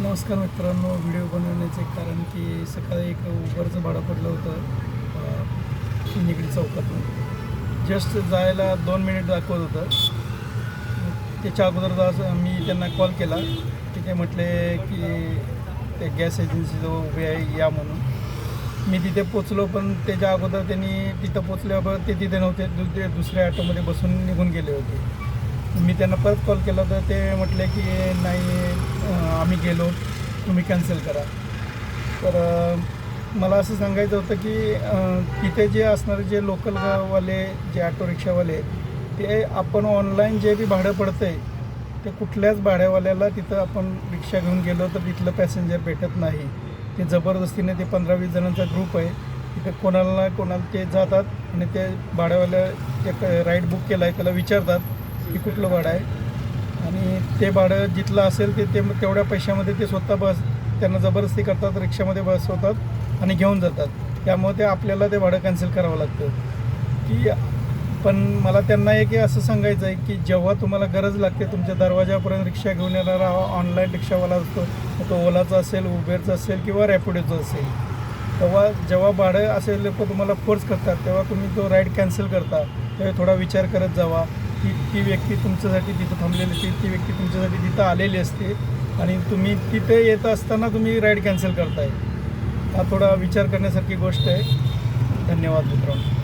नमस्कार मित्रांनो, व्हिडिओ बनवण्याचे कारण की सकाळी एक उबरचं भाडं पडलं होतं निगडी चौकातून. जस्ट जायला 2 मिनिट दाखवत होतं. त्याच्या अगोदर मी त्यांना कॉल केला की ते म्हटले की ते गॅस एजन्सीजवळ उभे आहे या म्हणून. मी तिथे पोचलो, पण त्याच्या अगोदर त्यांनी तिथं पोचल्यावर ते तिथे नव्हते, दुसऱ्या ऑटोमध्ये बसून निघून गेले होते. मी त्यांना परत कॉल केला तर ते म्हटले की नाही, आम्ही गेलो, तुम्ही कॅन्सल करा. तर मला असं सांगायचं होतं की तिथे जे असणारे जे लोकलवाले जे ऑटो रिक्षावाले ते आपण ऑनलाईन जे बी भाडं पडतं आहे ते कुठल्याच भाड्यावाल्याला तिथं आपण रिक्षा घेऊन गेलो तर तिथलं पॅसेंजर भेटत नाही. ते जबरदस्तीने ते 15-20 जणांचा ग्रुप आहे, तिथे कोणाला ते जातात आणि ते भाड्यावाल्या जे राईड बुक केला आहे त्याला विचारतात की कुठलं भाडं आहे, आणि ते भाडं जिथलं असेल ते तेवढ्या पैशामध्ये ते स्वतः त्यांना जबरदस्ती करतात, रिक्षामध्ये बसवतात आणि घेऊन जातात. त्यामुळे ते आपल्याला ते भाडं कॅन्सल करावं लागतं. की पण मला त्यांना एक असं सांगायचं आहे की जेव्हा तुम्हाला गरज लागते, तुमच्या दरवाजापर्यंत रिक्षा घेऊन येणारा ऑनलाईन रिक्षावाला असतो, तो ओलाचा असेल, उबेरचा असेल किंवा रॅपिडोचा असेल, जेव्हा भाडं असे लोक तुम्हाला फोर्स करतात तेव्हा तुम्ही तो राईड कॅन्सल करता. तेव्हा थोडा विचार करत जावा की ती व्यक्ती तुमच्यासाठी तिथं थांबलेली असते, ती व्यक्ती तुमच्यासाठी तिथं आलेली असते आणि तुम्ही तिथे येत असताना तुम्ही राईड कॅन्सल करताय. हा थोडा विचार करण्यासारखी गोष्ट आहे. धन्यवाद मित्रांनो.